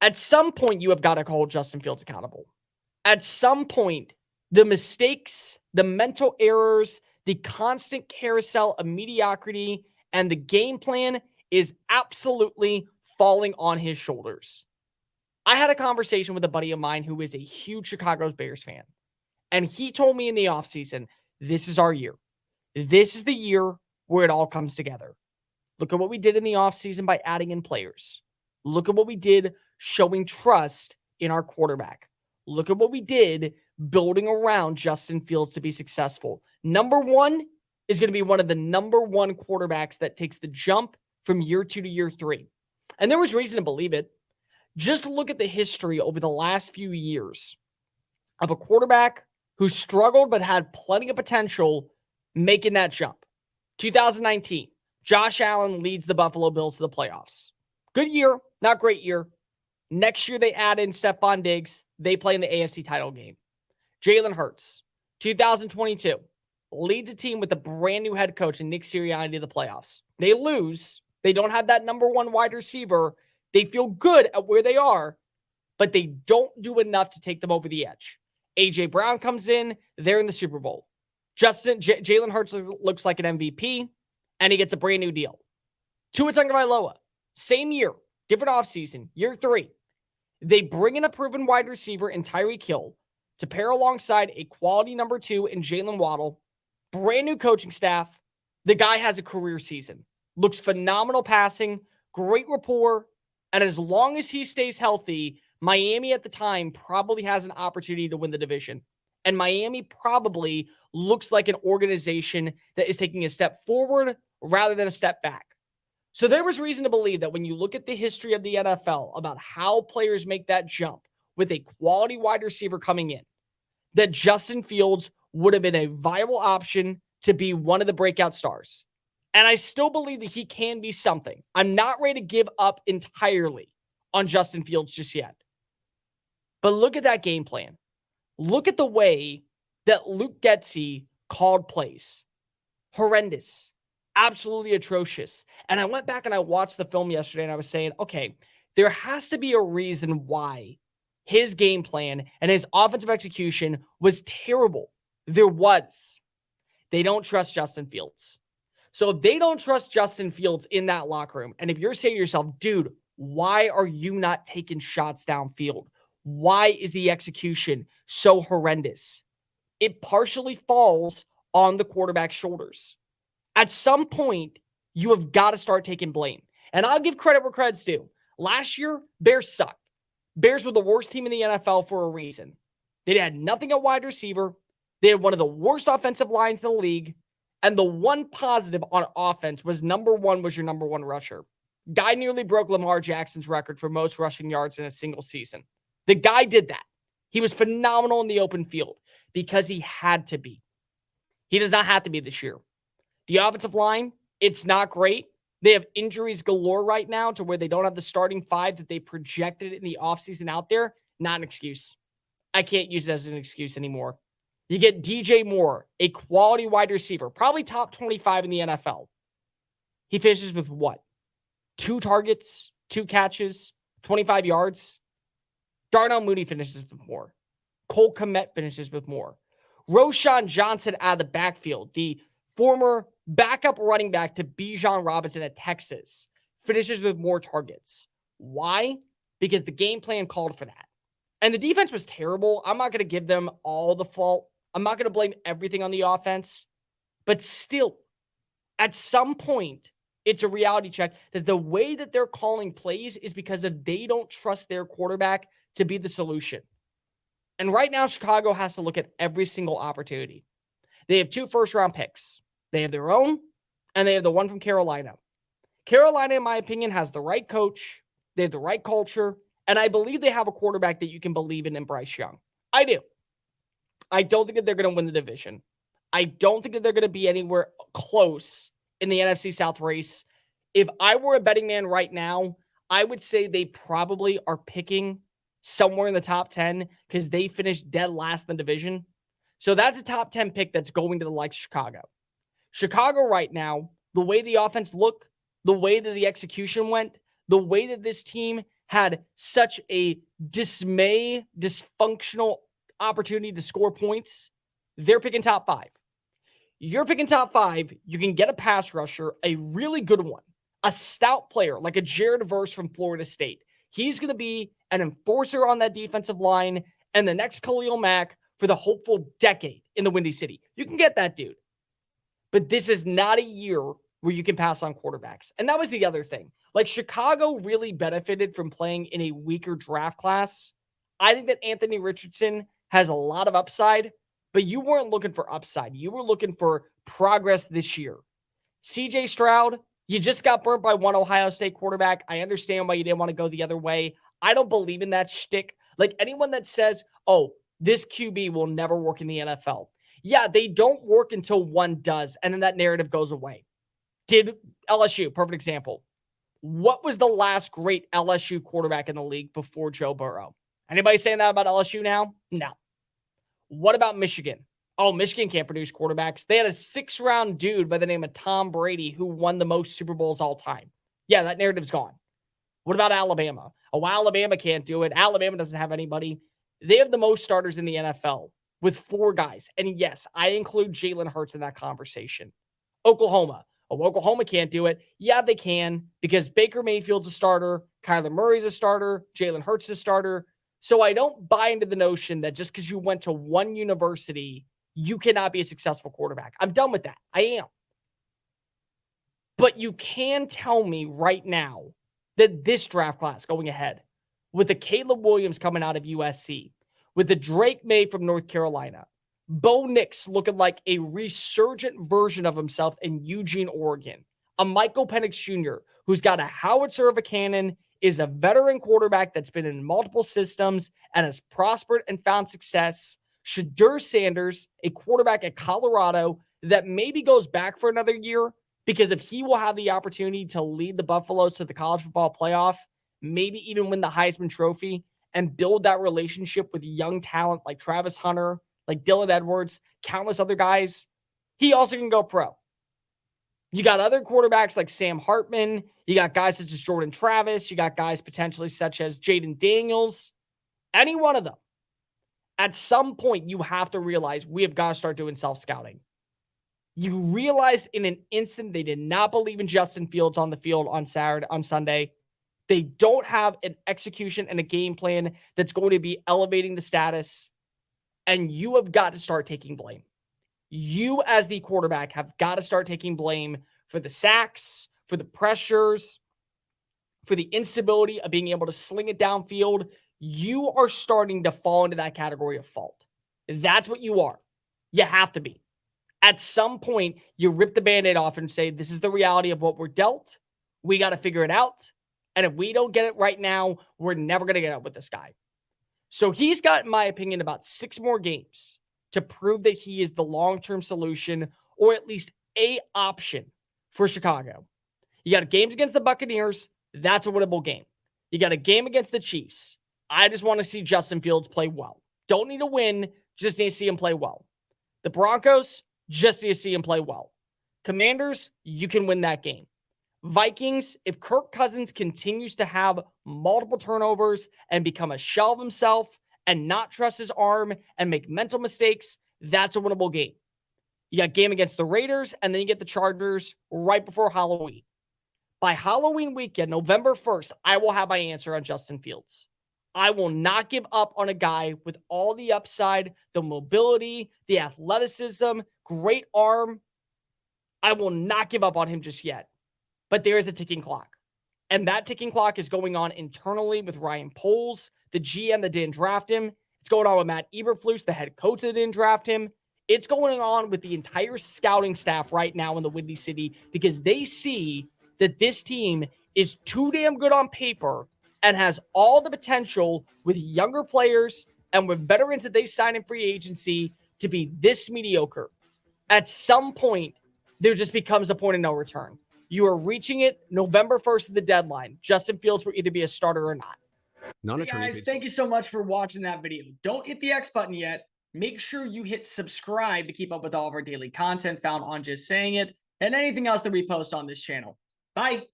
At some point, you have got to hold Justin Fields accountable. At some point, the mistakes, the mental errors, the constant carousel of mediocrity, and the game plan is absolutely falling on his shoulders. I had a conversation with a buddy of mine who is a huge Chicago Bears fan, and he told me in the offseason, this is our year. This is the year where it all comes together. Look at what we did in the offseason by adding in players. Look at what we did showing trust in our quarterback. Look at what we did building around Justin Fields to be successful. Number one is going to be one of the number one quarterbacks that takes the jump from year 2 to year 3. And there was reason to believe it. Just look at the history over the last few years of a quarterback who struggled but had plenty of potential making that jump. 2019, Josh Allen leads the Buffalo Bills to the playoffs. Good year, not great year. Next year, they add in Stephon Diggs. They play in the AFC title game. Jalen Hurts, 2022, leads a team with a brand new head coach and Nick Sirianni to the playoffs. They lose. They don't have that number one wide receiver. They feel good at where they are, but they don't do enough to take them over the edge. A.J. Brown comes in. They're in the Super Bowl. Jalen Hurts looks like an MVP, and he gets a brand new deal. Tua Tagovailoa, same year, different offseason, year 3. They bring in a proven wide receiver in Tyreek Hill to pair alongside a quality number 2 in Jalen Waddle. Brand new coaching staff. The guy has a career season. Looks phenomenal passing, great rapport, and as long as he stays healthy, Miami at the time probably has an opportunity to win the division. And Miami probably looks like an organization that is taking a step forward rather than a step back. So there was reason to believe that when you look at the history of the NFL about how players make that jump with a quality wide receiver coming in, that Justin Fields would have been a viable option to be one of the breakout stars. And I still believe that he can be something. I'm not ready to give up entirely on Justin Fields just yet. But look at that game plan. Look at the way that Luke Getsy called plays. Horrendous. Absolutely atrocious. And I went back and I watched the film yesterday and I was saying, okay, there has to be a reason why his game plan and his offensive execution was terrible. There was. They don't trust Justin Fields. So if they don't trust Justin Fields in that locker room, and if you're saying to yourself, dude, why are you not taking shots downfield? Why is the execution so horrendous? It partially falls on the quarterback's shoulders. At some point, you have got to start taking blame. And I'll give credit where credit's due. Last year, Bears sucked. Bears were the worst team in the NFL for a reason. They had nothing at wide receiver. They had one of the worst offensive lines in the league. And the one positive on offense was your number one rusher. Guy nearly broke Lamar Jackson's record for most rushing yards in a single season. The guy did that. He was phenomenal in the open field because he had to be. He does not have to be this year. The offensive line, it's not great. They have injuries galore right now to where they don't have the starting 5 that they projected in the offseason out there. Not an excuse. I can't use it as an excuse anymore. You get DJ Moore, a quality wide receiver, probably top 25 in the NFL. He finishes with what? 2 targets, 2 catches, 25 yards. Darnell Mooney finishes with more. Cole Kmet finishes with more. Roshan Johnson out of the backfield, the former backup running back to Bijan Robinson at Texas, finishes with more targets. Why? Because the game plan called for that. And the defense was terrible. I'm not going to give them all the fault. I'm not going to blame everything on the offense. But still, at some point, it's a reality check that the way that they're calling plays is because they don't trust their quarterback to be the solution. And right now, Chicago has to look at every single opportunity. They have 2 first-round picks. They have their own, and they have the one from Carolina. Carolina, in my opinion, has the right coach. They have the right culture. And I believe they have a quarterback that you can believe in Bryce Young. I do. I don't think that they're going to win the division. I don't think that they're going to be anywhere close in the NFC South race. If I were a betting man right now, I would say they probably are picking somewhere in the top 10 because they finished dead last in the division. So that's a top 10 pick that's going to the likes of Chicago. Chicago right now, the way the offense looked, the way that the execution went, the way that this team had such a dysfunctional opportunity to score points, they're picking top 5. You're picking top 5. You can get a pass rusher, a really good one, a stout player like a Jared Verse from Florida State. He's going to be an enforcer on that defensive line and the next Khalil Mack for the hopeful decade in the Windy City. You can get that dude. But this is not a year where you can pass on quarterbacks. And that was the other thing. Like, Chicago really benefited from playing in a weaker draft class. I think that Anthony Richardson has a lot of upside, but you weren't looking for upside. You were looking for progress this year. CJ Stroud, you just got burnt by one Ohio State quarterback. I understand why you didn't want to go the other way. I don't believe in that shtick. Like, anyone that says, oh, this QB will never work in the NFL. Yeah, they don't work until one does, and then that narrative goes away. Did LSU, perfect example. What was the last great LSU quarterback in the league before Joe Burrow? Anybody saying that about LSU now? No. What about Michigan? Oh, Michigan can't produce quarterbacks. They had a 6th-round dude by the name of Tom Brady who won the most Super Bowls all time. Yeah, that narrative's gone. What about Alabama? Oh, Alabama can't do it. Alabama doesn't have anybody. They have the most starters in the NFL with 4 guys. And yes, I include Jalen Hurts in that conversation. Oklahoma. Oh, Oklahoma can't do it. Yeah, they can, because Baker Mayfield's a starter, Kyler Murray's a starter, Jalen Hurts is a starter. So I don't buy into the notion that just because you went to one university, you cannot be a successful quarterback. I'm done with that. I am. But you can tell me right now that this draft class going ahead, with the Caleb Williams coming out of USC, with the Drake May from North Carolina, Bo Nix looking like a resurgent version of himself in Eugene, Oregon, a Michael Penix Jr., who's got a howitzer of a cannon, is a veteran quarterback that's been in multiple systems and has prospered and found success. Shadur Sanders, a quarterback at Colorado that maybe goes back for another year, because if he will have the opportunity to lead the Buffaloes to the college football playoff, maybe even win the Heisman Trophy and build that relationship with young talent like Travis Hunter, like Dylan Edwards, countless other guys, he also can go pro. You got other quarterbacks like Sam Hartman. You got guys such as Jordan Travis. You got guys potentially such as Jaden Daniels. Any one of them. At some point, you have to realize we have got to start doing self-scouting. You realize in an instant they did not believe in Justin Fields on the field on Sunday. They don't have an execution and a game plan that's going to be elevating the status. And you have got to start taking blame. You, as the quarterback, have got to start taking blame for the sacks, for the pressures, for the instability of being able to sling it downfield. You are starting to fall into that category of fault. That's what you are. You have to be. At some point, you rip the Band-Aid off and say, this is the reality of what we're dealt. We got to figure it out. And if we don't get it right now, we're never going to get up with this guy. So he's got, in my opinion, about 6 more games to prove that he is the long-term solution, or at least a option for Chicago. You got games against the Buccaneers. That's a winnable game. You got a game against the Chiefs. I just want to see Justin Fields play well. Don't need to win, just need to see him play well. The Broncos, just need to see him play well. Commanders, you can win that game. Vikings, if Kirk Cousins continues to have multiple turnovers and become a shell of himself and not trust his arm and make mental mistakes, that's a winnable game. You got game against the Raiders, and then you get the Chargers right before Halloween. By Halloween weekend, November 1st, I will have my answer on Justin Fields. I will not give up on a guy with all the upside, the mobility, the athleticism, great arm. I will not give up on him just yet. But there is a ticking clock. And that ticking clock is going on internally with Ryan Poles, the GM that didn't draft him. It's going on with Matt Eberflus, the head coach that didn't draft him. It's going on with the entire scouting staff right now in the Windy City, because they see that this team is too damn good on paper and has all the potential with younger players and with veterans that they sign in free agency to be this mediocre. At some point, there just becomes a point of no return. You are reaching it. November 1st is the deadline. Justin Fields will either be a starter or not. Hey guys, thank you so much for watching that video. Don't hit the X button yet. Make sure you hit subscribe to keep up with all of our daily content found on Just Saying It and anything else that we post on this channel. Bye.